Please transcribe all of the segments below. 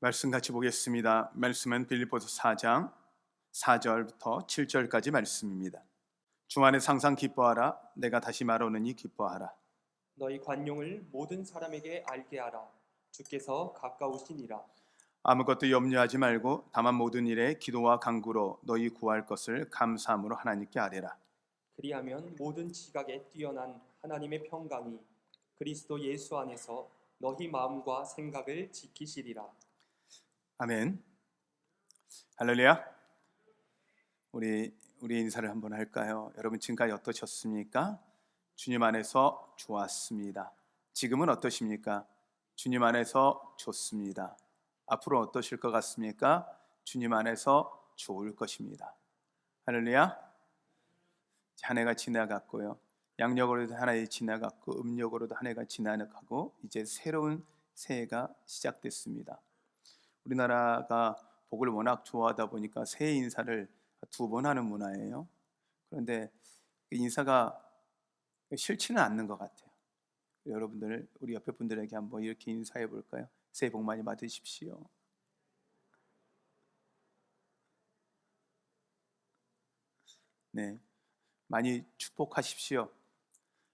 말씀 같이 보겠습니다. 말씀은 빌립보서 4장 4절부터 7절까지 말씀입니다. 주 안에서 항상 기뻐하라. 내가 다시 말하노니 기뻐하라. 너희 관용을 모든 사람에게 알게 하라. 주께서 가까우시니라. 아무것도 염려하지 말고 다만 모든 일에 기도와 간구로 너희 구할 것을 감사함으로 하나님께 아뢰라. 그리하면 모든 지각에 뛰어난 하나님의 평강이 그리스도 예수 안에서 너희 마음과 생각을 지키시리라. 아멘. 할렐루야. 우리 인사를 한번 할까요? 여러분 지금까지 어떠셨습니까? 주님 안에서 좋았습니다. 지금은 어떠십니까? 주님 안에서 좋습니다. 앞으로 어떠실 것 같습니까? 주님 안에서 좋을 것입니다. 할렐루야. 한 해가 지나갔고요. 양력으로도 한 해가 지나갔고 음력으로도 한 해가 지나가고 이제 새로운 새해가 시작됐습니다. 우리나라가 복을 워낙 좋아하다 보니까 새해 인사를 2번 하는 문화예요. 그런데 인사가 싫지는 않는 것 같아요. 여러분들, 우리 옆에 분들에게 한번 이렇게 인사해 볼까요? 새해 복 많이 받으십시오. 네, 많이 축복하십시오.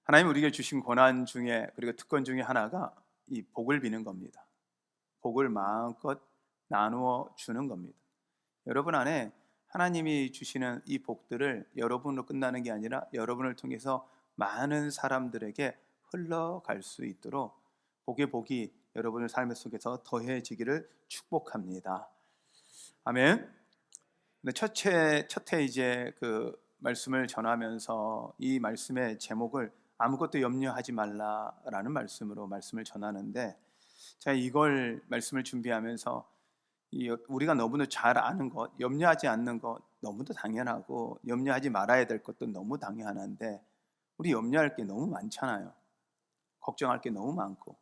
하나님 우리에게 주신 권한 중에 그리고 특권 중에 하나가 이 복을 비는 겁니다. 복을 마음껏 나누어 주는 겁니다. 여러분 안에 하나님이 주시는 이 복들을 여러분으로 끝나는 게 아니라 여러분을 통해서 많은 사람들에게 흘러갈 수 있도록 복의 복이 여러분의 삶 속에서 더해지기를 축복합니다. 아멘. 근데 첫해 이제 그 말씀을 전하면서 이 말씀의 제목을 아무것도 염려하지 말라라는 말씀으로 말씀을 전하는데, 제가 이걸 말씀을 준비하면서 우리가 너무도 잘 아는 것, 염려하지 않는 것 너무도 당연하고 염려하지 말아야 될 것도 너무 당연한데, 우리 염려할 게 너무 많잖아요. 걱정할 게 너무 많고,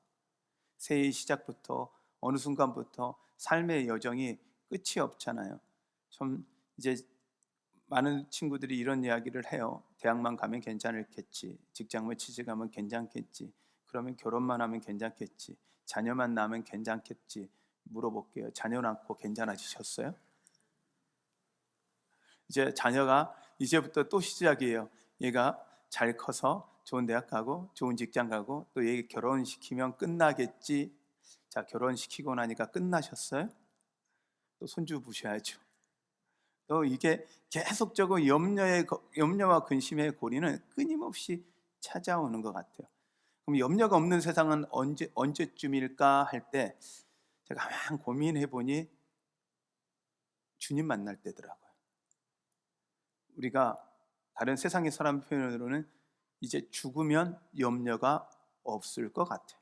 새해 시작부터 어느 순간부터 삶의 여정이 끝이 없잖아요. 좀 이제 많은 친구들이 이런 이야기를 해요. 대학만 가면 괜찮겠지, 직장만 취직하면 괜찮겠지, 그러면 결혼만 하면 괜찮겠지, 자녀만 낳으면 괜찮겠지. 물어볼게요. 자녀 낳고 괜찮아지셨어요? 이제 자녀가 이제부터 또 시작이에요. 얘가 잘 커서 좋은 대학 가고 좋은 직장 가고 또 얘 결혼시키면 끝나겠지. 자, 결혼시키고 나니까 끝나셨어요? 또 손주 부셔야죠. 또 이게 계속적으로 염려와 근심의 고리는 끊임없이 찾아오는 것 같아요. 그럼 염려가 없는 세상은 언제쯤일까 할 때 제가 가만 고민해 보니 주님 만날 때더라고요. 우리가 다른 세상의 사람 표현으로는 이제 죽으면 염려가 없을 것 같아요.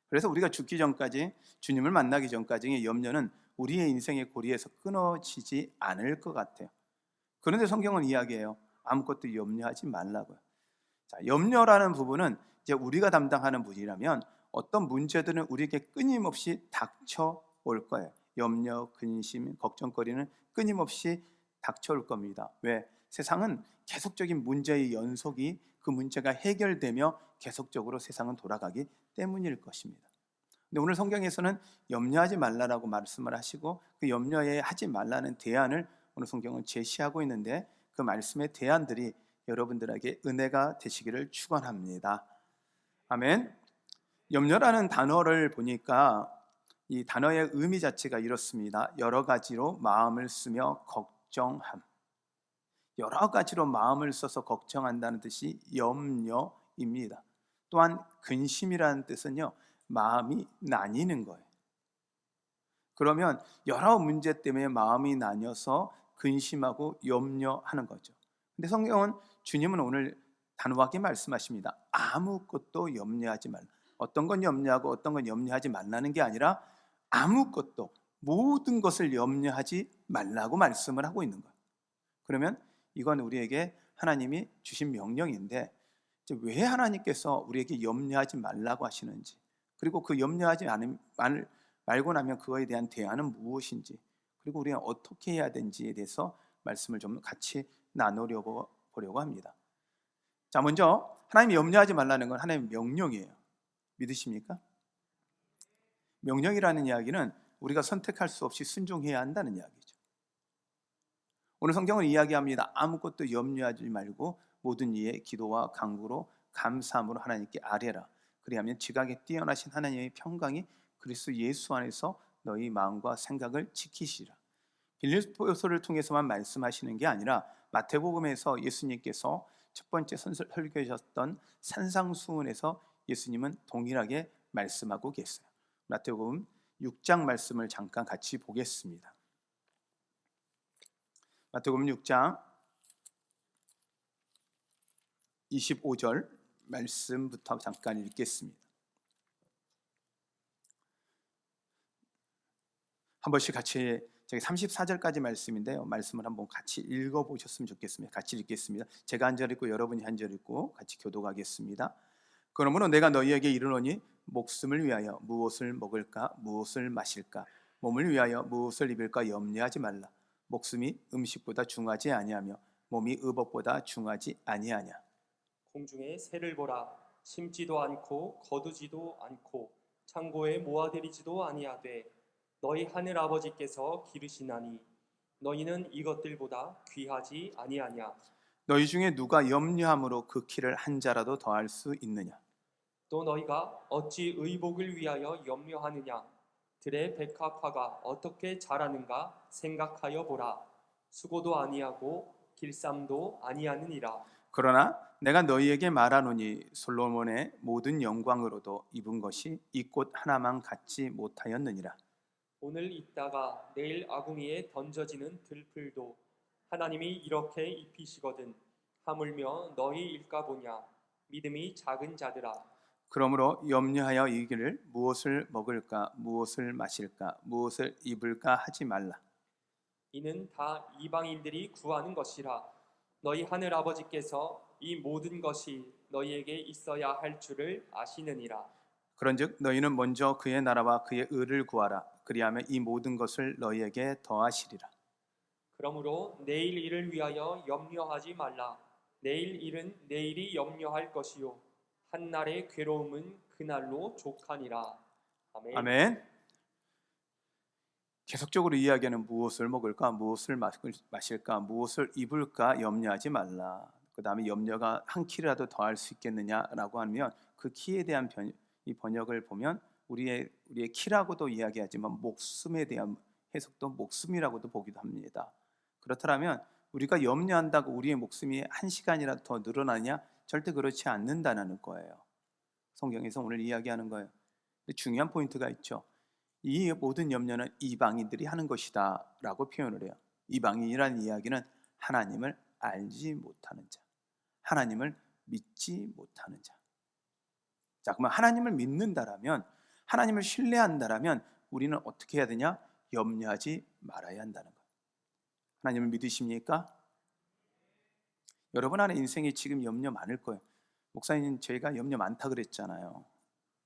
그래서 우리가 죽기 전까지, 주님을 만나기 전까지의 염려는 우리의 인생의 고리에서 끊어지지 않을 것 같아요. 그런데 성경은 이야기해요. 아무것도 염려하지 말라고요. 자, 염려라는 부분은 이제 우리가 담당하는 분이라면 어떤 문제들은 우리에게 끊임없이 닥쳐올 거예요. 염려, 근심, 걱정거리는 끊임없이 닥쳐올 겁니다. 왜? 세상은 계속적인 문제의 연속이, 그 문제가 해결되며 계속적으로 세상은 돌아가기 때문일 것입니다. 근데 오늘 성경에서는 염려하지 말라라고 말씀을 하시고, 그 염려에 하지 말라는 대안을 오늘 성경은 제시하고 있는데, 그 말씀의 대안들이 여러분들에게 은혜가 되시기를 축원합니다. 아멘. 염려라는 단어를 보니까 이 단어의 의미 자체가 이렇습니다. 여러 가지로 마음을 쓰며 걱정함. 여러 가지로 마음을 써서 걱정한다는 뜻이 염려입니다. 또한 근심이라는 뜻은요, 마음이 나뉘는 거예요. 그러면 여러 문제 때문에 마음이 나뉘어서 근심하고 염려하는 거죠. 근데 성경은, 주님은 오늘 단호하게 말씀하십니다. 아무것도 염려하지 말라. 어떤 건 염려하고 어떤 건 염려하지 말라는 게 아니라 아무것도, 모든 것을 염려하지 말라고 말씀을 하고 있는 거예요. 그러면 이건 우리에게 하나님이 주신 명령인데, 왜 하나님께서 우리에게 염려하지 말라고 하시는지, 그리고 그 염려하지 말고 나면 그거에 대한 대안은 무엇인지, 그리고 우리가 어떻게 해야 되는지에 대해서 말씀을 좀 같이 나누려고 합니다. 자, 먼저 하나님이 염려하지 말라는 건 하나님의 명령이에요. 믿으십니까? 명령이라는 이야기는 우리가 선택할 수 없이 순종해야 한다는 이야기죠. 오늘 성경은 이야기합니다. 아무것도 염려하지 말고 모든 이의 기도와 간구로 감사함으로 하나님께 아뢰라. 그리하면 지각에 뛰어나신 하나님의 평강이 그리스도 예수 안에서 너희 마음과 생각을 지키시라. 빌립보서를 통해서만 말씀하시는 게 아니라 마태복음에서 예수님께서 첫 번째 설교하셨던 산상수훈에서 예수님은 동일하게 말씀하고 계세요. 마태복음 6장 말씀을 잠깐 같이 보겠습니다. 마태복음 6장 25절 말씀부터 잠깐 읽겠습니다. 한 번씩 같이, 저기 34절까지 말씀인데요, 말씀을 한번 같이 읽어보셨으면 좋겠습니다. 같이 읽겠습니다. 제가 한 절 읽고 여러분이 한 절 읽고 같이 교독하겠습니다. 그러므로 내가 너희에게 이르노니 목숨을 위하여 무엇을 먹을까 무엇을 마실까 몸을 위하여 무엇을 입을까 염려하지 말라. 목숨이 음식보다 중하지 아니하며 몸이 의복보다 중하지 아니하냐. 공중의 새를 보라. 심지도 않고 거두지도 않고 창고에 모아들이지도 아니하되 너희 하늘 아버지께서 기르시나니 너희는 이것들보다 귀하지 아니하냐. 너희 중에 누가 염려함으로 그 키를 한 자라도 더할 수 있느냐. 또 너희가 어찌 의복을 위하여 염려하느냐. 들의 백합화가 어떻게 자라는가 생각하여 보라. 수고도 아니하고 길쌈도 아니하느니라. 그러나 내가 너희에게 말하노니 솔로몬의 모든 영광으로도 입은 것이 이 꽃 하나만 갖지 못하였느니라. 오늘 있다가 내일 아궁이에 던져지는 들풀도 하나님이 이렇게 입히시거든 하물며 너희 일까 보냐. 믿음이 작은 자들아. 그러므로 염려하여 이르기를 무엇을 먹을까 무엇을 마실까 무엇을 입을까 하지 말라. 이는 다 이방인들이 구하는 것이라. 너희 하늘 아버지께서 이 모든 것이 너희에게 있어야 할 줄을 아시느니라. 그런즉 너희는 먼저 그의 나라와 그의 의를 구하라. 그리하면 이 모든 것을 너희에게 더하시리라. 그러므로 내일 일을 위하여 염려하지 말라. 내일 일은 내일이 염려할 것이요 한날의 괴로움은 그날로 족하니라. 아멘. 아멘. 계속적으로 이야기하는 무엇을 먹을까 무엇을 마실까 무엇을 입을까 염려하지 말라. 그 다음에 염려가 한 키라도 더할 수 있겠느냐라고 하면 그 키에 대한 이 번역을 보면 우리의 키라고도 이야기하지만 목숨에 대한 해석도 목숨이라고도 보기도 합니다. 그렇다면 우리가 염려한다고 우리의 목숨이 한 시간이라도 더 늘어나냐? 절대 그렇지 않는다는 거예요. 성경에서 오늘 이야기하는 거예요. 근데 중요한 포인트가 있죠. 이 모든 염려는 이방인들이 하는 것이다 라고 표현을 해요. 이방인이라는 이야기는 하나님을 알지 못하는 자, 하나님을 믿지 못하는 자. 자, 그러면 하나님을 믿는다라면, 하나님을 신뢰한다라면 우리는 어떻게 해야 되냐? 염려하지 말아야 한다는 거예요. 하나님을 믿으십니까? 여러분 안에 인생에 지금 염려 많을 거예요. 목사님, 저희가 염려 많다 그랬잖아요.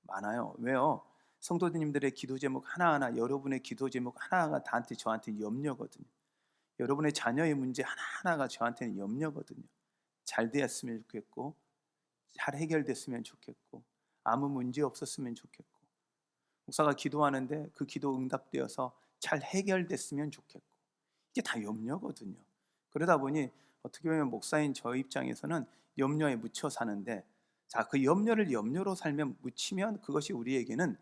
많아요. 왜요? 성도님들의 기도 제목 하나하나, 여러분의 기도 제목 하나하나가 저한테 염려거든요. 여러분의 자녀의 문제 하나하나가 저한테는 염려거든요. 잘 되었으면 좋겠고, 잘 해결됐으면 좋겠고, 아무 문제 없었으면 좋겠고, 목사가 기도하는데 그 기도 응답되어서 잘 해결됐으면 좋겠고, 이게 다 염려거든요. 그러다 보니 어떻게 보면 목사인 저 입장에서는 염려에 묻혀 사는데, 자, 그 염려를 염려로 살면 묻히면 그것이 우리에게는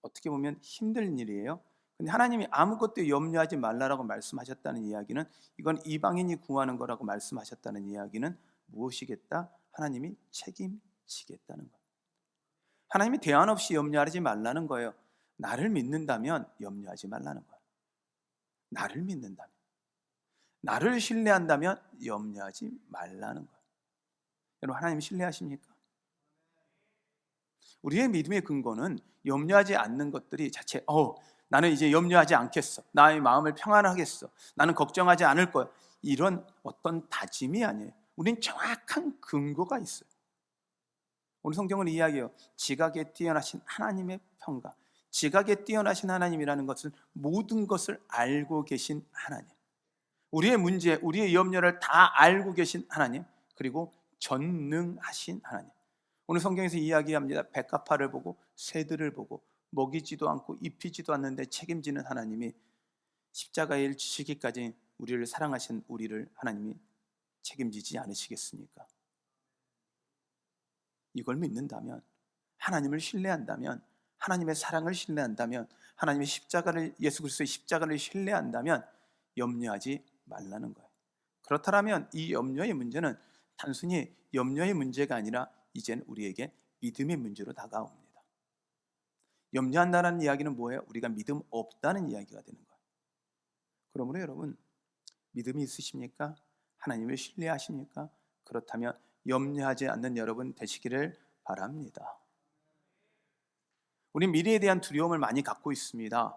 어떻게 보면 힘든 일이에요. 근데 하나님이 아무것도 염려하지 말라라고 말씀하셨다는 이야기는, 이건 이방인이 구하는 거라고 말씀하셨다는 이야기는 무엇이겠다? 하나님이 책임지겠다는 거예요. 하나님이 대안 없이 염려하지 말라는 거예요. 나를 믿는다면 염려하지 말라는 거예요. 나를 믿는다면, 나를 신뢰한다면 염려하지 말라는 거예요. 여러분, 하나님 신뢰하십니까? 우리의 믿음의 근거는 염려하지 않는 것들이 자체, 나는 이제 염려하지 않겠어, 나의 마음을 평안하겠어, 나는 걱정하지 않을 거야, 이런 어떤 다짐이 아니에요. 우리는 정확한 근거가 있어요. 오늘 성경은 이야기해요. 지각에 뛰어나신 하나님의 평강. 지각에 뛰어나신 하나님이라는 것은 모든 것을 알고 계신 하나님, 우리의 문제, 우리의 염려를 다 알고 계신 하나님, 그리고 전능하신 하나님. 오늘 성경에서 이야기합니다. 백합화를 보고 새들을 보고 먹이지도 않고 입히지도 않는데 책임지는 하나님이 십자가에 일 지시기까지 우리를 사랑하신 우리를 하나님이 책임지지 않으시겠습니까? 이걸 믿는다면, 하나님을 신뢰한다면, 하나님의 사랑을 신뢰한다면, 하나님의 십자가를, 예수 그리스도의 십자가를 신뢰한다면 염려하지 말라는 거예요. 그렇다면 이 염려의 문제는 단순히 염려의 문제가 아니라 이젠 우리에게 믿음의 문제로 다가옵니다. 염려한다는 이야기는 뭐예요? 우리가 믿음 없다는 이야기가 되는 거예요. 그러므로 여러분, 믿음이 있으십니까? 하나님을 신뢰하십니까? 그렇다면 염려하지 않는 여러분 되시기를 바랍니다. 우리 미래에 대한 두려움을 많이 갖고 있습니다.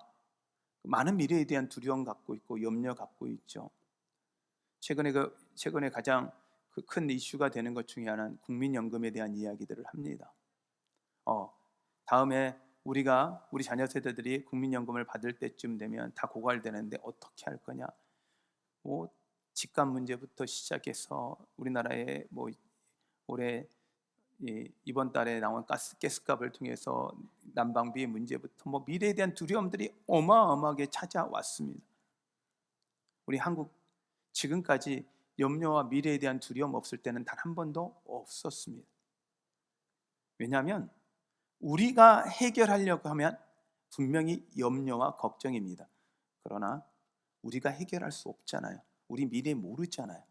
많은 미래에 대한 두려움 갖고 있고 염려 갖고 있죠. 최근에 가장 큰 이슈가 되는 것 중에 하나는 국민연금에 대한 이야기들을 합니다. 다음에 우리 자녀 세대들이 국민연금을 받을 때쯤 되면 다 고갈되는데 어떻게 할 거냐? 집값 문제부터 시작해서 우리나라의 올해 이번 달에 나온 가스값을 통해서 난방비 문제부터 미래에 대한 두려움들이 어마어마하게 찾아왔습니다. 우리 한국 지금까지 염려와 미래에 대한 두려움 없을 때는 단 한 번도 없었습니다. 왜냐하면 우리가 해결하려고 하면 분명히 염려와 걱정입니다. 그러나 우리가 해결할 수 없잖아요. 우리 미래 모르잖아요.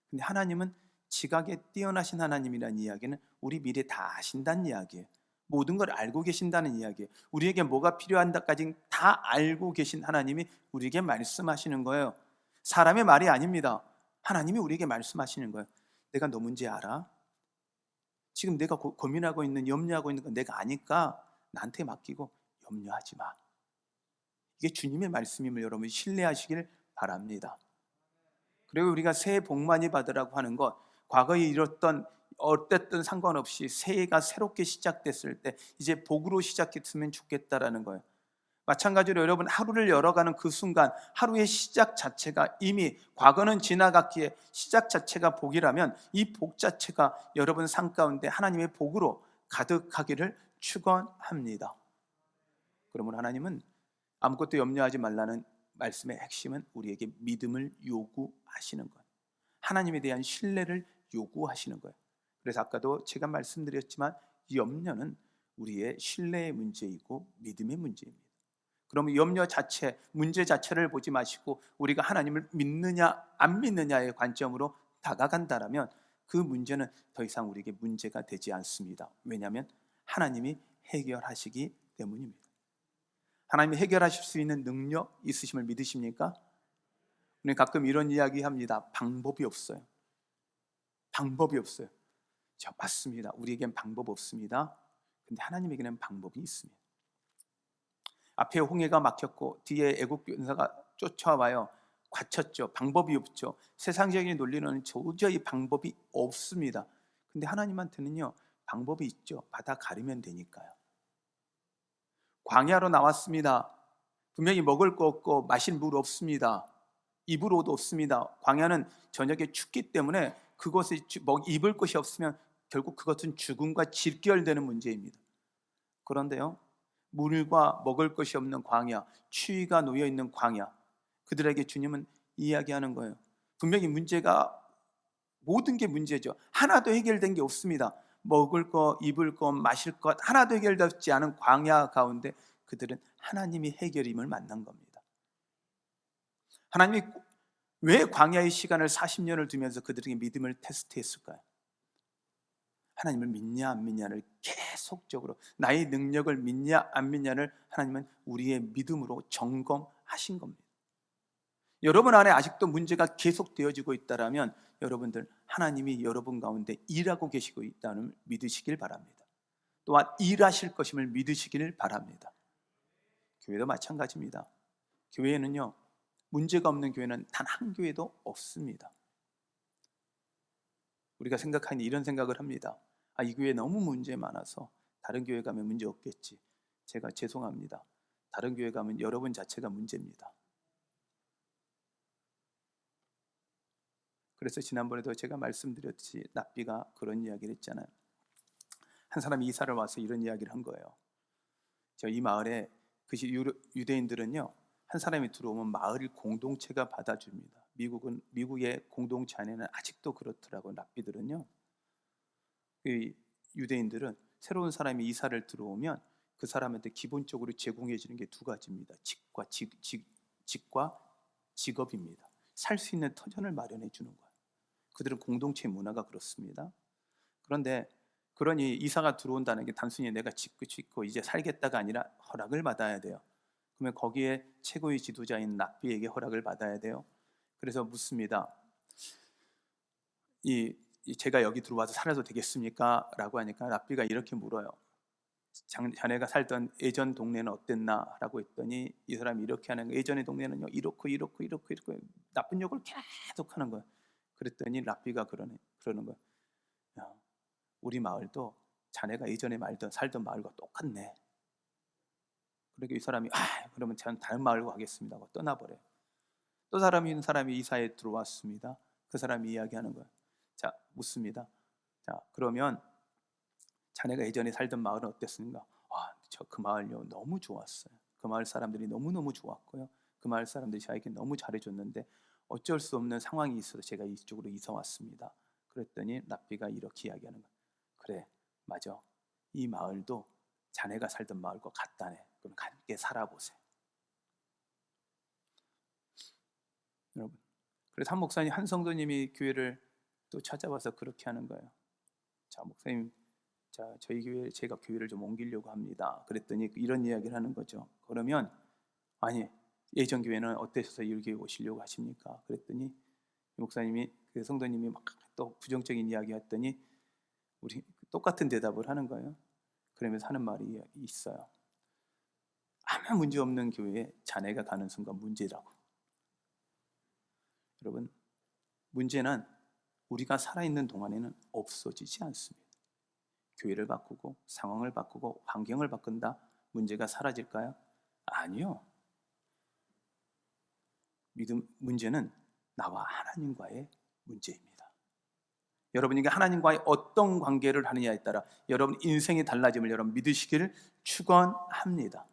근데 하나님은 지각에 뛰어나신 하나님이라는 이야기는 우리 미래 다 아신다는 이야기예요. 모든 걸 알고 계신다는 이야기예요. 우리에게 뭐가 필요한다까지 다 알고 계신 하나님이 우리에게 말씀하시는 거예요. 사람의 말이 아닙니다. 하나님이 우리에게 말씀하시는 거예요. 내가 너 문제 알아? 지금 내가 고민하고 있는, 염려하고 있는 건 내가 아니까 나한테 맡기고 염려하지 마. 이게 주님의 말씀임을 여러분 신뢰하시길 바랍니다. 그리고 우리가 새해 복 많이 받으라고 하는 것, 과거에 이뤘던 어땠든 상관없이 새해가 새롭게 시작됐을 때 이제 복으로 시작했으면 좋겠다라는 거예요. 마찬가지로 여러분 하루를 열어가는 그 순간 하루의 시작 자체가 이미 과거는 지나갔기에 시작 자체가 복이라면 이 복 자체가 여러분 삶 가운데 하나님의 복으로 가득하기를 축원합니다. 그러면 하나님은 아무것도 염려하지 말라는 말씀의 핵심은 우리에게 믿음을 요구하시는 거예요. 하나님에 대한 신뢰를 요구하시는 거예요. 그래서 아까도 제가 말씀드렸지만 염려는 우리의 신뢰의 문제이고 믿음의 문제입니다. 그러면 염려 자체, 문제 자체를 보지 마시고 우리가 하나님을 믿느냐 안 믿느냐의 관점으로 다가간다면 그 문제는 더 이상 우리에게 문제가 되지 않습니다. 왜냐하면 하나님이 해결하시기 때문입니다. 하나님이 해결하실 수 있는 능력 있으심을 믿으십니까? 우리 가끔 이런 이야기 합니다. 방법이 없어요. 방법이 없어요. 맞습니다. 우리에겐 방법 없습니다. 근데 하나님에게는 방법이 있습니다. 앞에 홍해가 막혔고 뒤에 애국 군사가 쫓아와요. 갇혔죠. 방법이 없죠. 세상적인 논리는 도저히 방법이 없습니다. 근데 하나님한테는요 방법이 있죠. 바다 가르면 되니까요. 광야로 나왔습니다. 분명히 먹을 거 없고 마실 물 없습니다. 입을 옷 없습니다. 광야는 저녁에 춥기 때문에 그것에 입을 것이 없으면 결국 그것은 죽음과 직결되는 문제입니다. 그런데요 물과 먹을 것이 없는 광야, 추위가 놓여있는 광야, 그들에게 주님은 이야기하는 거예요. 분명히 문제가 모든 게 문제죠. 하나도 해결된 게 없습니다. 먹을 거, 입을 거, 마실 것 하나도 해결되지 않은 광야 가운데 그들은 하나님이 해결임을 만난 겁니다. 하나님이 왜 광야의 시간을 40년을 두면서 그들에게 믿음을 테스트했을까요? 하나님을 믿냐 안 믿냐를 계속적으로, 나의 능력을 믿냐 안 믿냐를 하나님은 우리의 믿음으로 점검하신 겁니다. 여러분 안에 아직도 문제가 계속 되어지고 있다면 여러분들 하나님이 여러분 가운데 일하고 계시고 있다는 믿으시길 바랍니다. 또한 일하실 것임을 믿으시길 바랍니다. 교회도 마찬가지입니다. 교회에는요 문제가 없는 교회는 단 한 교회도 없습니다. 우리가 생각하니 이런 생각을 합니다. 이 교회 너무 문제 많아서 다른 교회 가면 문제 없겠지. 제가 죄송합니다. 다른 교회 가면 여러분 자체가 문제입니다. 그래서 지난번에도 제가 말씀드렸듯이 납비가 그런 이야기를 했잖아요. 한 사람이 이사를 와서 이런 이야기를 한 거예요. 이 마을에 유대인들은요, 한 사람이 들어오면 마을 공동체가 받아줍니다. 미국의 공동체 안에는 아직도 그렇더라고요. 랍비들은요, 이 유대인들은 새로운 사람이 이사를 들어오면 그 사람한테 기본적으로 제공해 주는 게 두 가지입니다. 집과 직업입니다. 살 수 있는 터전을 마련해 주는 거예요. 그들은 공동체 문화가 그렇습니다. 그런데 그러니 이사가 들어온다는 게 단순히 내가 집고 짓고 이제 살겠다가 아니라 허락을 받아야 돼요. 그러면 거기에 최고의 지도자인 랍비에게 허락을 받아야 돼요. 그래서 묻습니다. 제가 여기 들어와서 살아도 되겠습니까? 라고 하니까 랍비가 이렇게 물어요. 자네가 살던 예전 동네는 어땠나? 라고 했더니 이 사람이 이렇게 하는 거예요. 예전의 동네는요, 이렇고 나쁜 욕을 계속 하는 거예요. 그랬더니 랍비가 그러는 거예요. 야, 우리 마을도 자네가 예전에 살던 마을과 똑같네. 그러니까 이 사람이 그러면 저는 다른 마을로 가겠습니다 하고 떠나버려요. 또 사람이 이사에 들어왔습니다. 그 사람이 이야기하는 거예요. 자, 묻습니다. 자, 그러면 자네가 예전에 살던 마을은 어땠습니까? 저 그 마을요, 너무 좋았어요. 그 마을 사람들이 너무너무 좋았고요. 그 마을 사람들이 저에게 너무 잘해줬는데 어쩔 수 없는 상황이 있어서 제가 이쪽으로 이사 왔습니다. 그랬더니 랍비가 이렇게 이야기하는 거예요. 그래, 맞아. 이 마을도 자네가 살던 마을과 같다네. 그럼 함께 살아보세요. 여러분, 그래서 한 성도님이 교회를 또 찾아와서 그렇게 하는 거예요. 자, 목사님, 저희 교회 제가 교회를 좀 옮기려고 합니다. 그랬더니 이런 이야기를 하는 거죠. 그러면 아니, 예전 교회는 어떠셔서 이 교회 오시려고 하십니까? 그랬더니 목사님이, 그 성도님이 막 또 부정적인 이야기했더니 우리 똑같은 대답을 하는 거예요. 그러면서 하는 말이 있어요. 아무 문제 없는 교회에 자네가 가는 순간 문제라고. 여러분, 문제는 우리가 살아있는 동안에는 없어지지 않습니다. 교회를 바꾸고 상황을 바꾸고 환경을 바꾼다, 문제가 사라질까요? 아니요. 문제는 나와 하나님과의 문제입니다. 여러분이 하나님과의 어떤 관계를 하느냐에 따라 여러분 인생이 달라짐을 여러분 믿으시기를 축원합니다.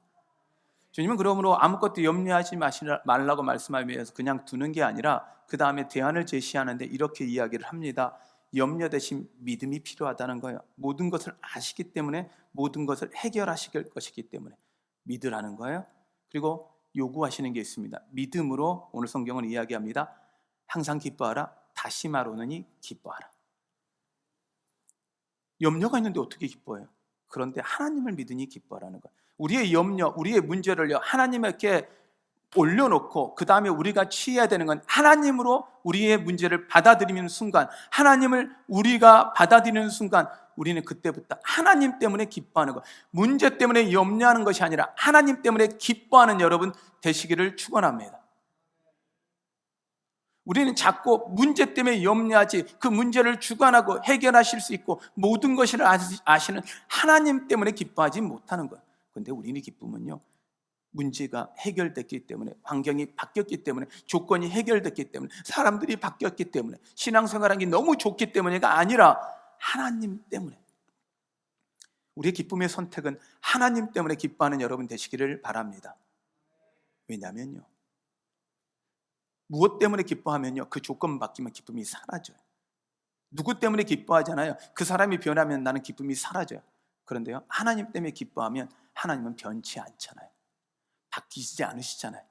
주님은 그러므로 아무것도 염려하지 말라고 말씀하면서 그냥 두는 게 아니라 그 다음에 대안을 제시하는데 이렇게 이야기를 합니다. 염려 대신 믿음이 필요하다는 거예요. 모든 것을 아시기 때문에 모든 것을 해결하실 것이기 때문에 믿으라는 거예요. 그리고 요구하시는 게 있습니다. 믿음으로, 오늘 성경은 이야기합니다. 항상 기뻐하라. 다시 말하노니 기뻐하라. 염려가 있는데 어떻게 기뻐해요? 그런데 하나님을 믿으니 기뻐하라는 거예요. 우리의 염려, 우리의 문제를요, 하나님께 올려놓고 그 다음에 우리가 취해야 되는 건 하나님으로 우리의 문제를 받아들이는 순간, 하나님을 우리가 받아들이는 순간 우리는 그때부터 하나님 때문에 기뻐하는 것, 문제 때문에 염려하는 것이 아니라 하나님 때문에 기뻐하는 여러분 되시기를 축원합니다. 우리는 자꾸 문제 때문에 염려하지, 그 문제를 주관하고 해결하실 수 있고 모든 것을 아시는 하나님 때문에 기뻐하지 못하는 거예요. 그런데 우리는 기쁨은요, 문제가 해결됐기 때문에, 환경이 바뀌었기 때문에, 조건이 해결됐기 때문에, 사람들이 바뀌었기 때문에, 신앙생활하기 너무 좋기 때문에가 아니라 하나님 때문에. 우리의 기쁨의 선택은 하나님 때문에 기뻐하는 여러분 되시기를 바랍니다. 왜냐면요, 무엇 때문에 기뻐하면요, 그 조건 바뀌면 기쁨이 사라져요. 누구 때문에 기뻐하잖아요. 그 사람이 변하면 나는 기쁨이 사라져요. 그런데요, 하나님 때문에 기뻐하면 하나님은 변치 않잖아요. 바뀌지 않으시잖아요.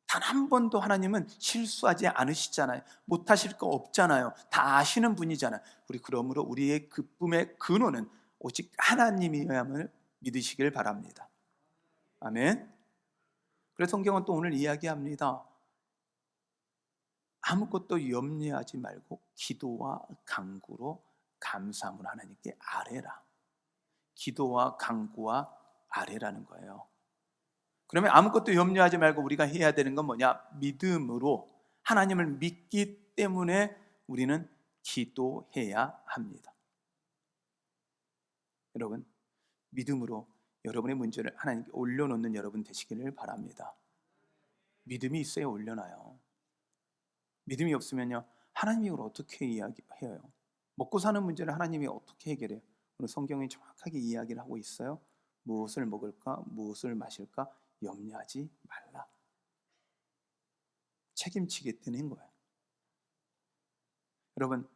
단 한 번도 하나님은 실수하지 않으시잖아요. 못하실 거 없잖아요. 다 아시는 분이잖아요. 그러므로 우리의 기쁨의 근원은 오직 하나님이어야만 믿으시길 바랍니다. 아멘. 그래서 성경은 또 오늘 이야기합니다. 아무것도 염려하지 말고 기도와 간구로 감사함을 하나님께 아뢰라. 기도와 간구와 아뢰라는 거예요. 그러면 아무것도 염려하지 말고 우리가 해야 되는 건 뭐냐? 믿음으로, 하나님을 믿기 때문에 우리는 기도해야 합니다. 여러분, 믿음으로 여러분의 문제를 하나님께 올려놓는 여러분 되시기를 바랍니다. 믿음이 있어야 올려놔요. 믿음이 없으면요, 하나님이 이걸 어떻게 이야기해요? 먹고 사는 문제를 하나님이 어떻게 해결해요? 오늘 성경이 정확하게 이야기를 하고 있어요. 무엇을 먹을까, 무엇을 마실까 염려하지 말라. 책임지겠다는 거예요. 여러분,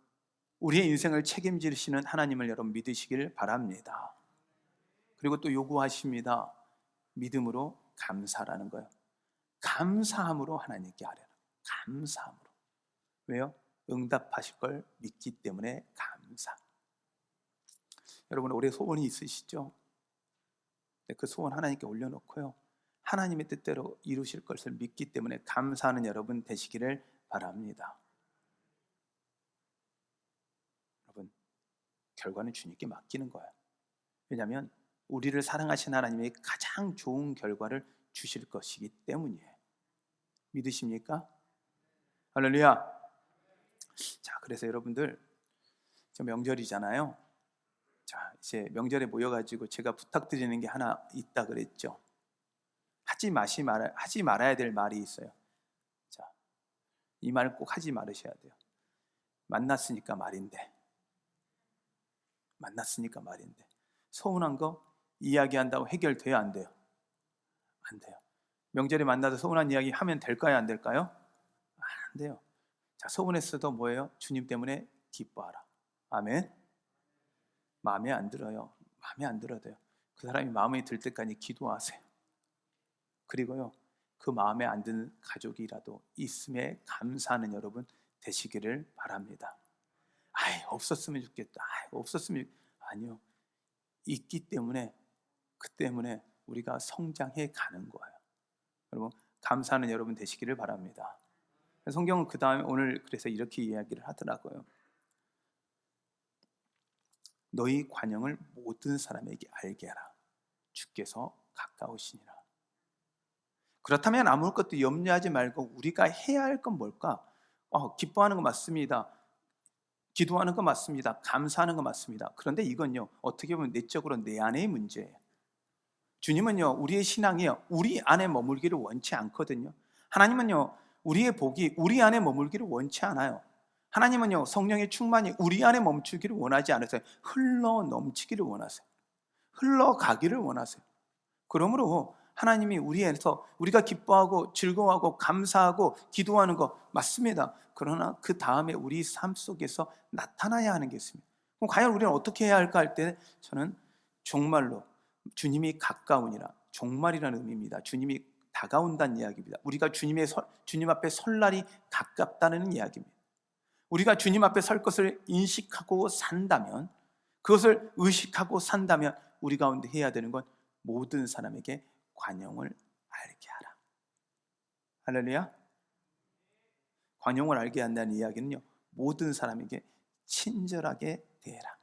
우리의 인생을 책임지시는 하나님을 여러분 믿으시길 바랍니다. 그리고 또 요구하십니다. 믿음으로 감사라는 거예요. 감사함으로 하나님께 하려는, 감사함으로. 왜요? 응답하실 걸 믿기 때문에 감사. 여러분, 올해 소원이 있으시죠? 그 소원 하나님께 올려놓고요, 하나님의 뜻대로 이루실 것을 믿기 때문에 감사하는 여러분 되시기를 바랍니다. 여러분, 결과는 주님께 맡기는 거예요. 왜냐하면 우리를 사랑하신 하나님이 가장 좋은 결과를 주실 것이기 때문이에요. 믿으십니까? 할렐루야. 자, 그래서 여러분들, 저 명절이잖아요. 자, 이제 명절에 모여가지고 제가 부탁드리는 게 하나 있다 그랬죠. 하지 말아야 될 말이 있어요. 자, 이 말 꼭 하지 말으셔야 돼요. 만났으니까 말인데, 서운한 거 이야기한다고 해결돼야 안 돼요? 안 돼요. 명절에 만나서 서운한 이야기 하면 될까요, 안 될까요? 안 돼요. 자, 서운했어도 뭐예요? 주님 때문에 기뻐하라. 아멘. 마음에 안 들어요. 마음에 안 들어도요, 그 사람이 마음에 들 때까지 기도하세요. 그리고요, 그 마음에 안 드는 가족이라도 있음에 감사하는 여러분 되시기를 바랍니다. 없었으면 좋겠다. 아니요. 있기 때문에, 그 때문에 우리가 성장해 가는 거예요. 여러분, 감사하는 여러분 되시기를 바랍니다. 성경은 그 다음에 오늘 그래서 이렇게 이야기를 하더라고요. 너희 관용을 모든 사람에게 알게 하라. 주께서 가까우시니라. 그렇다면 아무것도 염려하지 말고 우리가 해야 할 건 뭘까? 기뻐하는 거 맞습니다. 기도하는 거 맞습니다. 감사하는 거 맞습니다. 그런데 이건요, 어떻게 보면 내적으로 내 안의 문제예요. 주님은요, 우리의 신앙이요, 우리 안에 머물기를 원치 않거든요. 하나님은요, 우리의 복이 우리 안에 머물기를 원치 않아요. 하나님은요, 성령의 충만이 우리 안에 멈추기를 원하지 않으세요. 흘러 넘치기를 원하세요. 흘러가기를 원하세요. 그러므로 하나님이 우리에서 우리가 기뻐하고 즐거워하고 감사하고 기도하는 거 맞습니다. 그러나 그 다음에 우리 삶 속에서 나타나야 하는 게 있습니다. 그럼 과연 우리는 어떻게 해야 할까 할 때, 저는 종말로 주님이 가까우니라, 종말이라는 의미입니다. 주님이 다가온다는 이야기입니다. 우리가 주님 앞에 설 날이 가깝다는 이야기입니다. 우리가 주님 앞에 설 것을 인식하고 산다면, 그것을 의식하고 산다면 우리 가운데 해야 되는 건 모든 사람에게 관용을 알게 하라. 할렐루야. 관용을 알게 한다는 이야기는요, 모든 사람에게 친절하게 대해라.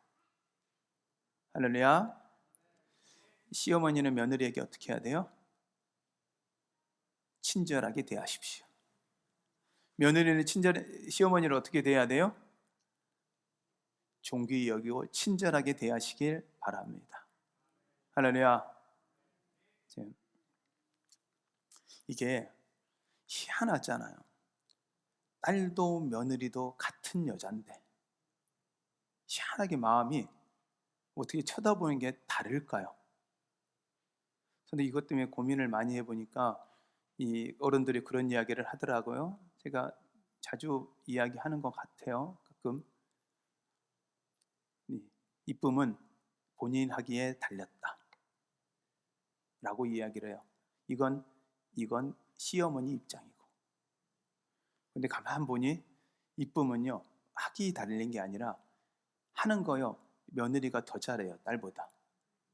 할렐루야. 시어머니는 며느리에게 어떻게 해야 돼요? 친절하게 대하십시오. 며느리는 시어머니를 어떻게 대해야 돼요? 존귀히 여기고 친절하게 대하시길 바랍니다. 할렐루야. 이게 희한하잖아요. 딸도 며느리도 같은 여잔데 희한하게 마음이 어떻게 쳐다보는 게 다를까요? 근데 이것 때문에 고민을 많이 해보니까 이 어른들이 그런 이야기를 하더라고요. 제가 자주 이야기하는 것 같아요. 가끔 이쁨은 본인 하기에 달렸다 라고 이야기를 해요. 이건 시어머니 입장이고, 근데 가만 보니 이쁨은요, 하기 달린 게 아니라 하는 거요, 며느리가 더 잘해요, 딸보다.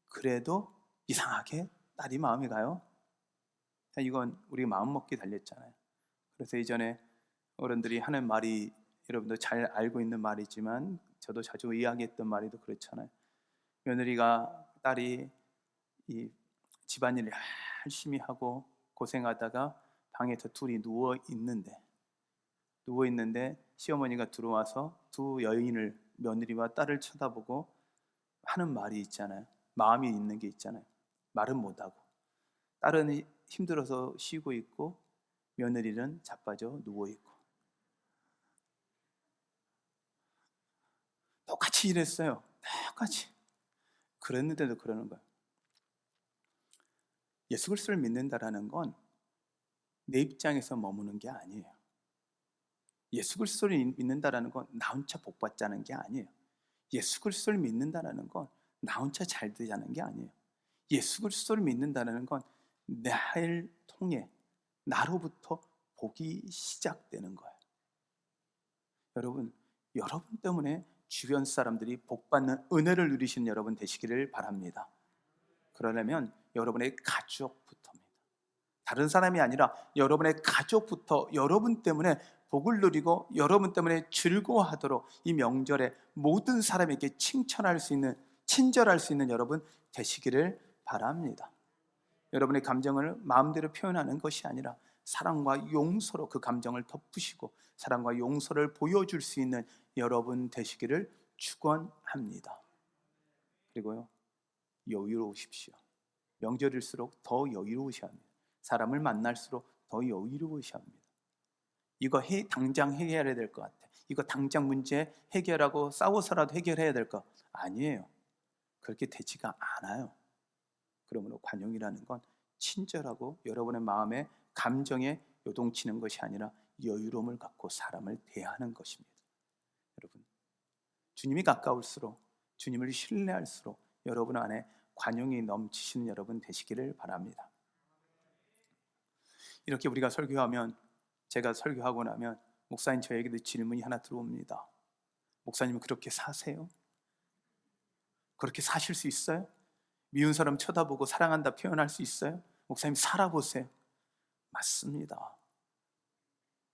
그래도 이상하게 딸이 마음이 가요. 이건 우리 마음 먹기 달렸잖아요. 그래서 이전에 어른들이 하는 말이, 여러분도 잘 알고 있는 말이지만 저도 자주 이야기했던 말이도 그렇잖아요. 딸이 이 집안일을 열심히 하고 고생하다가 방에서 둘이 누워 있는데 시어머니가 들어와서 두 여인을, 며느리와 딸을 쳐다보고 하는 말이 있잖아요. 마음이 있는 게 있잖아요. 말은 못하고, 딸은 힘들어서 쉬고 있고 며느리는 자빠져 누워 있고. 똑같이 일했어요. 똑같이. 그랬는데도 그러는 거예요. 예수 그리스도를 믿는다라는 건 내 입장에서 머무는 게 아니에요. 예수 그리스도를 믿는다라는 건 나 혼자 복 받자는 게 아니에요. 예수 그리스도를 믿는다라는 건 나 혼자 잘 되자는 게 아니에요. 예수 그리스도를 믿는다라는 건 나를 통해 나로부터 복이 시작되는 거예요. 여러분 때문에 주변 사람들이 복 받는 은혜를 누리시는 여러분 되시기를 바랍니다. 그러려면 여러분의 가족부터입니다. 다른 사람이 아니라 여러분의 가족부터 여러분 때문에 복을 누리고 여러분 때문에 즐거워하도록 이 명절에 모든 사람에게 칭찬할 수 있는, 친절할 수 있는 여러분 되시기를 바랍니다. 여러분의 감정을 마음대로 표현하는 것이 아니라 사랑과 용서로 그 감정을 덮으시고 사랑과 용서를 보여줄 수 있는 여러분 되시기를 축원합니다. 그리고요, 여유로우십시오. 명절일수록 더 여유로우셔야 합니다. 사람을 만날수록 더 여유로우셔야 합니다. 이거 당장 해결해야 될 것 같아. 이거 당장 문제 해결하고 싸워서라도 해결해야 될 것 아니에요. 그렇게 되지가 않아요. 그러므로 관용이라는 건 친절하고 여러분의 마음에 감정에 요동치는 것이 아니라 여유로움을 갖고 사람을 대하는 것입니다. 여러분, 주님이 가까울수록, 주님을 신뢰할수록 여러분 안에 관용이 넘치시는 여러분 되시기를 바랍니다. 이렇게 우리가 설교하면, 제가 설교하고 나면 목사님 저에게도 질문이 하나 들어옵니다. 목사님은 그렇게 사세요? 그렇게 사실 수 있어요? 미운 사람 쳐다보고 사랑한다 표현할 수 있어요? 목사님 살아보세요. 맞습니다.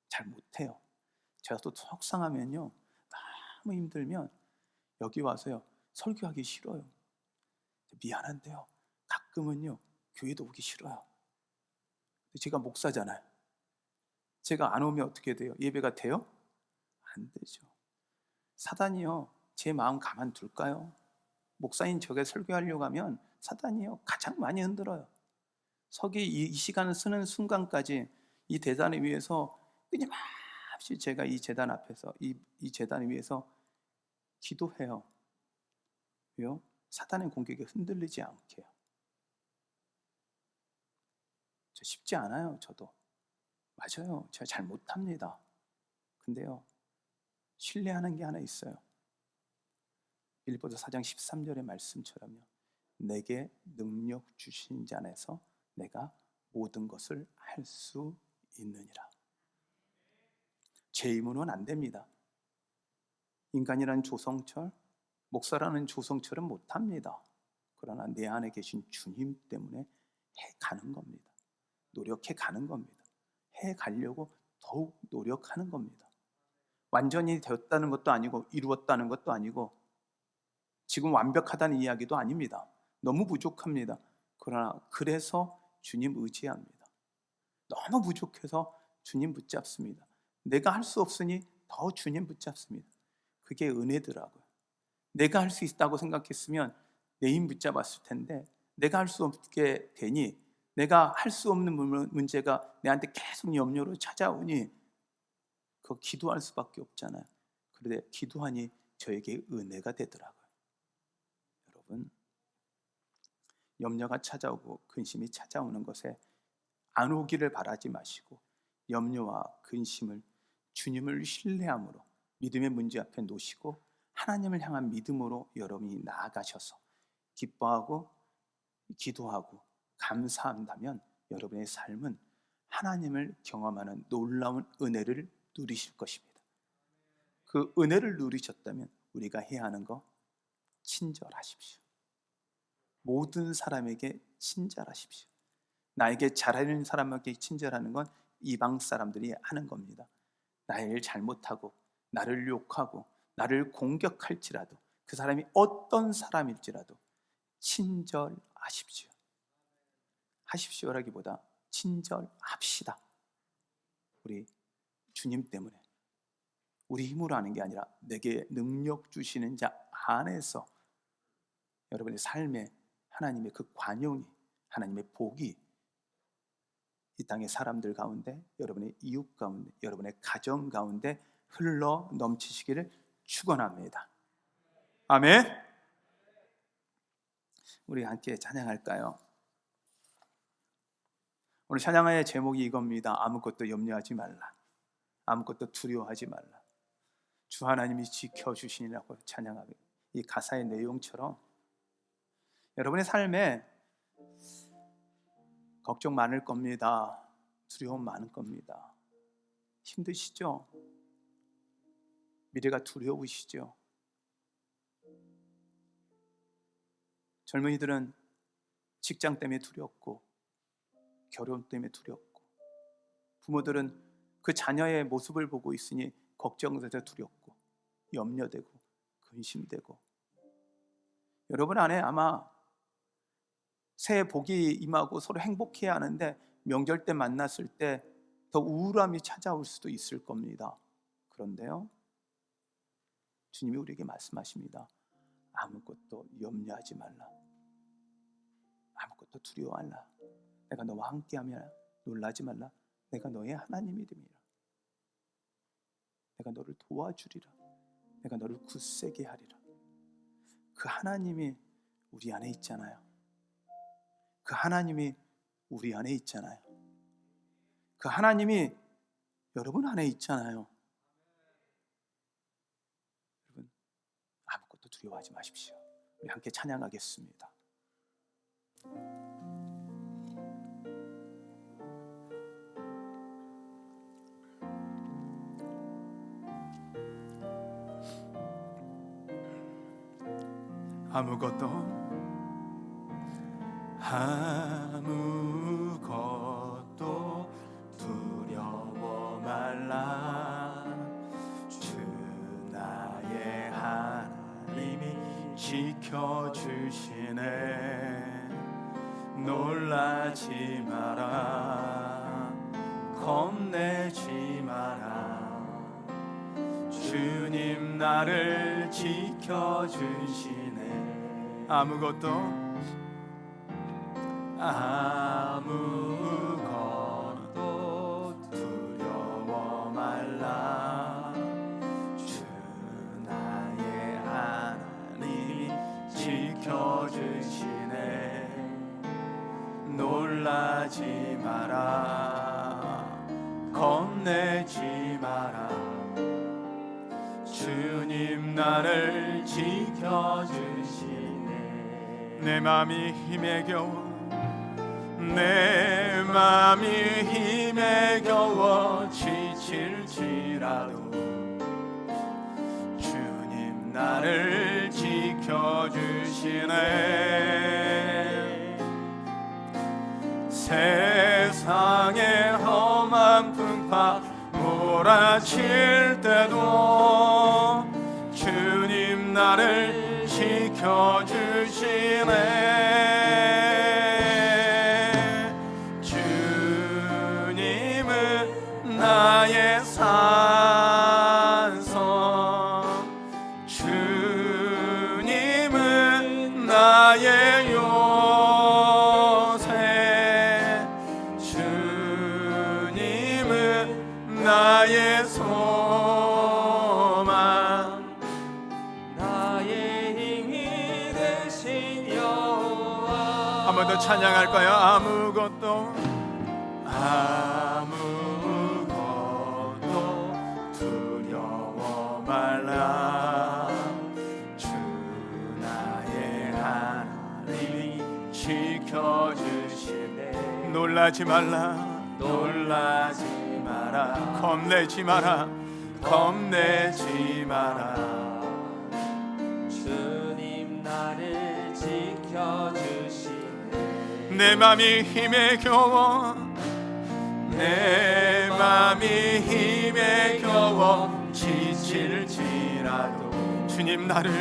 잘 못해요. 제가 또 속상하면요, 너무 힘들면 여기 와서요 설교하기 싫어요. 미안한데요, 가끔은요 교회도 오기 싫어요. 제가 목사잖아요. 제가 안 오면 어떻게 돼요? 예배가 돼요? 안 되죠. 사단이요 제 마음 가만둘까요? 목사님 저게 설교하려고 하면 사단이요 가장 많이 흔들어요. 서기 이 시간을 쓰는 순간까지 이 대단을 위해서 끊임없이 제가 이 재단 앞에서 이 재단을 위해서 기도해요. 왜요? 사단의 공격에 흔들리지 않게요. 저 쉽지 않아요. 저도 맞아요. 제가 잘 못합니다. 근데요 신뢰하는 게 하나 있어요. 빌립보서 4장 13절의 말씀처럼요, 내게 능력 주신 자 안에서 내가 모든 것을 할 수 있느니라. 제 힘으로는 안 됩니다. 인간이라는 조성철, 목사라는 조성철은 못합니다. 그러나 내 안에 계신 주님 때문에 해가는 겁니다. 노력해 가는 겁니다. 해가려고 더욱 노력하는 겁니다. 완전히 되었다는 것도 아니고 이루었다는 것도 아니고 지금 완벽하다는 이야기도 아닙니다. 너무 부족합니다. 그러나 그래서 주님 의지합니다. 너무 부족해서 주님 붙잡습니다. 내가 할 수 없으니 더 주님 붙잡습니다. 그게 은혜더라고요. 내가 할 수 있다고 생각했으면 내 힘 붙잡았을 텐데 내가 할 수 없게 되니, 내가 할 수 없는 문제가 내한테 계속 염려로 찾아오니 그거 기도할 수밖에 없잖아요. 그런데 기도하니 저에게 은혜가 되더라고요. 여러분, 염려가 찾아오고 근심이 찾아오는 것에 안 오기를 바라지 마시고 염려와 근심을 주님을 신뢰함으로 믿음의 문제 앞에 놓으시고 하나님을 향한 믿음으로 여러분이 나아가셔서 기뻐하고 기도하고 감사한다면 여러분의 삶은 하나님을 경험하는 놀라운 은혜를 누리실 것입니다. 그 은혜를 누리셨다면 우리가 해야 하는 거, 친절하십시오. 모든 사람에게 친절하십시오. 나에게 잘하는 사람에게 친절하는 건 이방 사람들이 하는 겁니다. 나를 잘못하고 나를 욕하고 나를 공격할지라도, 그 사람이 어떤 사람일지라도 친절하십시오. 하십시오라기보다 친절합시다. 우리 주님 때문에, 우리 힘으로 하는 게 아니라 내게 능력 주시는 자 안에서 여러분의 삶에 하나님의 그 관용이, 하나님의 복이 이 땅의 사람들 가운데, 여러분의 이웃 가운데, 여러분의 가정 가운데 흘러 넘치시기를 축원합니다. 아멘. 우리 함께 찬양할까요? 오늘 찬양의 제목이 이겁니다. 아무것도 염려하지 말라. 아무것도 두려워하지 말라. 주 하나님이 지켜주시니라고 찬양하고, 이 가사의 내용처럼 여러분의 삶에 걱정 많을 겁니다. 두려움 많을 겁니다. 힘드시죠? 미래가 두려우시죠? 젊은이들은 직장 때문에 두렵고, 결혼 때문에 두렵고, 부모들은 그 자녀의 모습을 보고 있으니 걱정돼서 두렵고, 염려되고, 근심되고. 여러분 안에 아마 새해 복이 임하고 서로 행복해야 하는데 명절 때 만났을 때 더 우울함이 찾아올 수도 있을 겁니다. 그런데요, 주님이 우리에게 말씀하십니다. 아무것도 염려하지 말라. 아무것도 두려워하라. 내가 너와 함께하며 놀라지 말라. 내가 너의 하나님이 됨이라. 내가 너를 도와주리라. 내가 너를 굳세게 하리라. 그 하나님이 우리 안에 있잖아요. 그 하나님이 우리 안에 있잖아요. 그 하나님이 여러분 안에 있잖아요. 여러분, 아무것도 두려워하지 마십시오. 우리 함께 찬양하겠습니다. 아무것도 두려워 말라. 주 나의 하나님이 지켜주시네. 놀라지 마라. 겁내지 마라. 주님 나를 지켜주시네. 아무것도 두려워 말라. 주 나의 하나님이 지켜주시네. 놀라지 마라. 겁내지 마라. 주님 나를 지켜주시네. 내 맘이 힘에 겨워, 내 맘이 힘에 겨워 지칠지라도 주님 나를 지켜주시네. 세상의 험한 풍파 몰아칠 때도 주님 나를 지켜주시네. 나의 산성, 주님은 나의 요새, 주님은 나의 소망, 나의 힘이 되신 여호와. 한 번 더 찬양할까요? 아무것도 두려워 말라. 주 나의 하나님이 지켜주시네. 놀라지 말라. 놀라지 마라. 겁내지 마라. 겁내지 마라. 주님 나를 지켜주시네. 내 맘이 힘에 겨워, 내 맘이 힘에 겨워 지칠지라도 주님 나를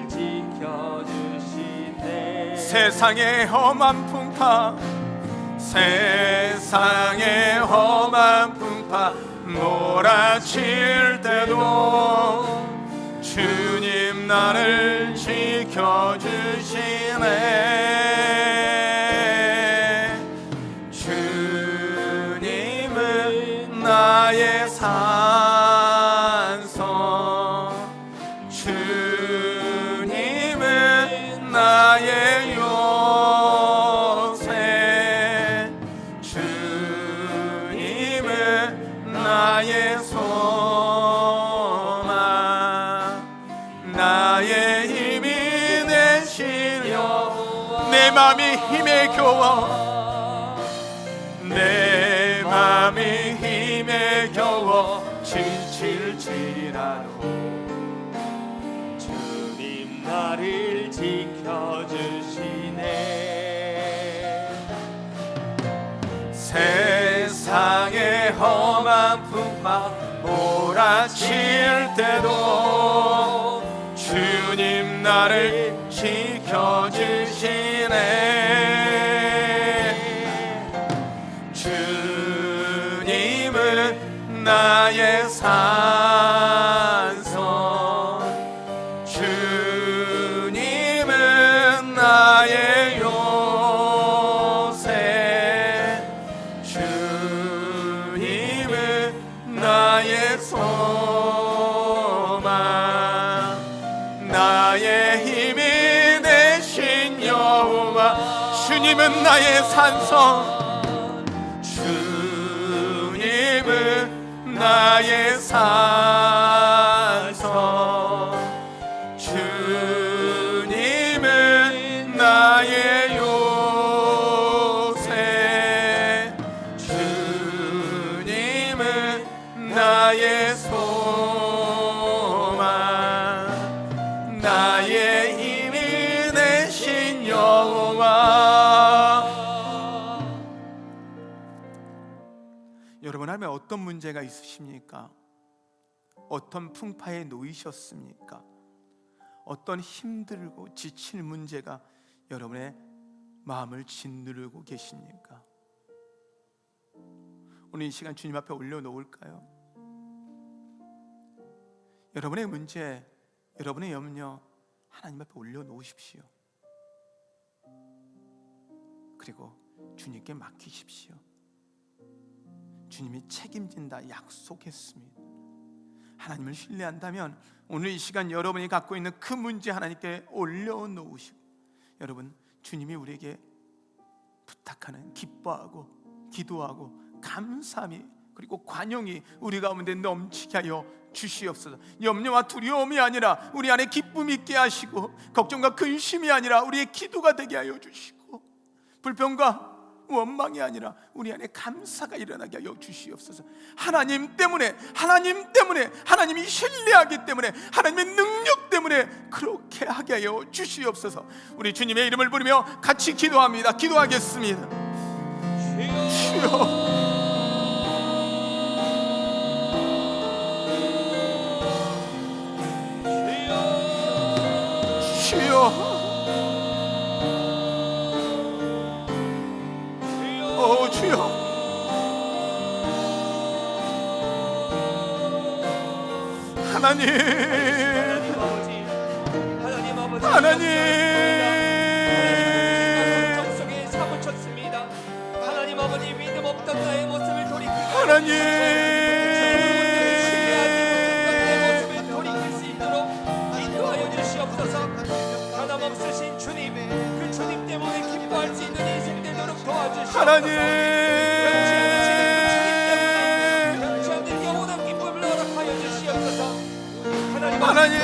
지켜주시네. 세상의 험한 풍파, 세상의 험한 풍파 몰아칠 때도 주님 나를 지켜주시네. 주님은 나의 산성, 주님은 나의 요새, 내 맘이 힘에 겨워 내 맘이 힘에 겨워 지칠지라도 주님 나를 지켜주시네. 세상의 험한 풍파 몰아칠 때도 주님 나를 지켜주시네. 주님은 나의 산성 주님은 나의 요새 주님은 나의 소망 나의 힘이 되신 여호와 주님은 나의 산성 주님은 나의 산성 주님은 나의 요새 주님은 나의 소망 나의 힘이 되신 여호와. 여러분, 하나님의 어떤 문제가 있으십니까? 어떤 풍파에 놓이셨습니까? 어떤 힘들고 지칠 문제가 여러분의 마음을 짓누르고 계십니까? 오늘 이 시간 주님 앞에 올려놓을까요? 여러분의 문제, 여러분의 염려 하나님 앞에 올려놓으십시오. 그리고 주님께 맡기십시오. 주님이 책임진다 약속했습니다. 하나님을 신뢰한다면 오늘 이 시간 여러분이 갖고 있는 그 문제 하나님께 올려놓으시고, 여러분, 주님이 우리에게 부탁하는 기뻐하고 기도하고 감사함이 그리고 관용이 우리 가운데 넘치게 하여 주시옵소서. 염려와 두려움이 아니라 우리 안에 기쁨이 있게 하시고, 걱정과 근심이 아니라 우리의 기도가 되게 하여 주시고, 불평과 원망이 아니라 우리 안에 감사가 일어나게 하여 주시옵소서. 하나님 때문에 하나님이 신뢰하기 때문에 하나님의 능력 때문에 그렇게 하게 하여 주시옵소서. 우리 주님의 이름을 부르며 같이 기도합니다. 기도하겠습니다. 주여, 주여, 주여, 하나님, 하나님, 속에 사무쳤습니다. 하나님 아버지, 믿음 없던 나의 모습을 돌이키고 하나님, 모습을 돌이킬 수 있도록 인도하여 주시옵소서. 변함없으신 주님, 그 주님 때문에 기뻐할 수 있는 인생 되도록 도와주시옵소서. 하나님, 변치 않는 영원한 기쁨을 허락하여 주시옵소서. 하나님,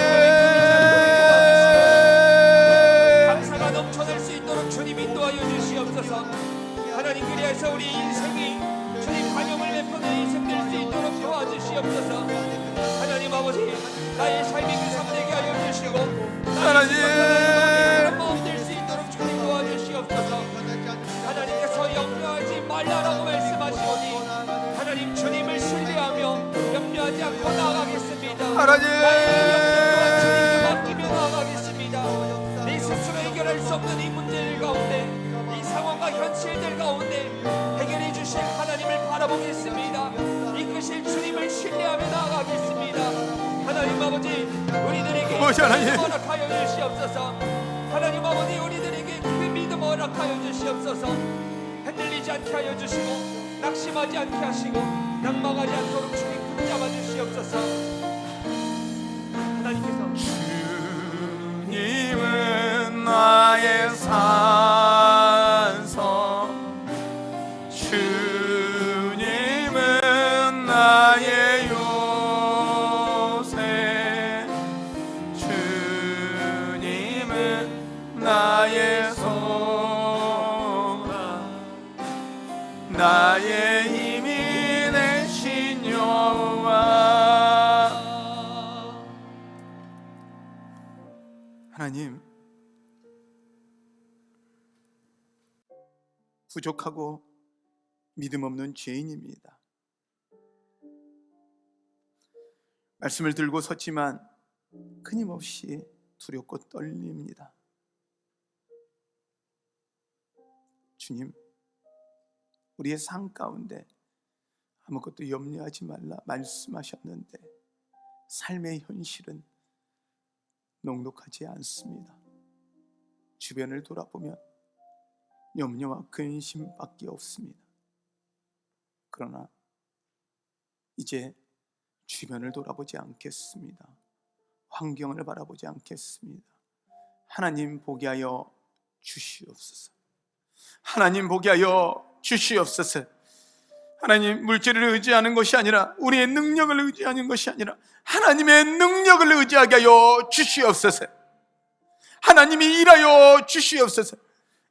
감사가 넘쳐날 수 있도록 주님 인도하여 주시옵소서. 하나님, 그리하여서 우리 인생이 주님 관용을 베푸는 인생 될 수 있도록 도와주시옵소서. 하나님 아버지, 나의 삶이 그 삶되게 하여 주시고, 하나님, 마음 될 수 있도록 주님 도와주시옵소서. 하나님께서 염려하지 말라라고 말씀하시오니, 하나님 주님을 신뢰하며 염려하지 않고 나아가겠습니다. 하나님, 나의 염려 또한 주님께 맡기며 나아가겠습니다. 내 스스로 해결할 수 없는 이 문제들 가운데, 이 상황과 현실들 가운데 해결해 주실 하나님을 바라보겠습니다. 이끄실 주님을 신뢰하며 나아가겠습니다. 하나님 아버지, 우리들에게 믿음 허락하여 주시옵소서. 하나님 아버지, 우리들에게 그 믿음 허락하여 주시옵소서. 흔들리지 않게 하여 주시고, 낙심하지 않게 하시고, 낭망하지 않도록 주님 붙잡아 주시옵소서. 하나님께서 주님은 나의 산성 주님은 나의 요새 주님은 나의 소망 나의 힘이 되신 여호와. 하나님, 부족하고 믿음 없는 죄인입니다. 말씀을 들고 섰지만 끊임없이 두렵고 떨립니다. 주님, 우리의 삶 가운데 아무것도 염려하지 말라 말씀하셨는데 삶의 현실은 녹록하지 않습니다. 주변을 돌아보면 염려와 근심밖에 없습니다. 그러나 이제 주변을 돌아보지 않겠습니다. 환경을 바라보지 않겠습니다. 하나님 보게 하여 주시옵소서. 하나님 보게 하여 주시옵소서. 하나님, 물질을 의지하는 것이 아니라, 우리의 능력을 의지하는 것이 아니라 하나님의 능력을 의지하게 하여 주시옵소서. 하나님이 일하여 주시옵소서.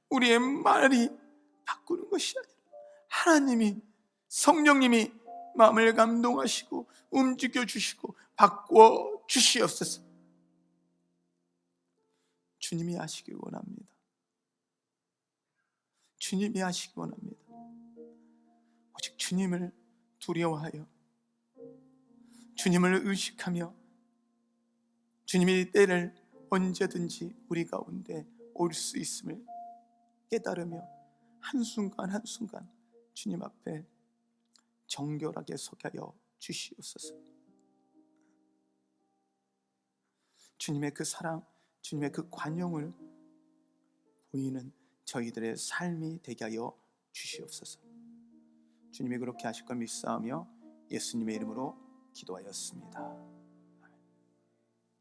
우리의 말이 바꾸는 것이 아니라 하나님이, 성령님이 마음을 감동하시고 움직여 주시고 바꾸어 주시옵소서. 주님이 하시기 원합니다. 주님이 하시기 원합니다. 오직 주님을 두려워하여 주님을 의식하며 주님이 때를 언제든지 우리 가운데 올 수 있음을 깨달으며 한순간 한순간 주님 앞에 정결하게 서게 하여 주시옵소서. 주님의 그 사랑, 주님의 그 관용을 보이는 저희들의 삶이 되게 하여 주시옵소서. 주님이 그렇게 하실 걸 믿사오며 예수님의 이름으로 기도하였습니다.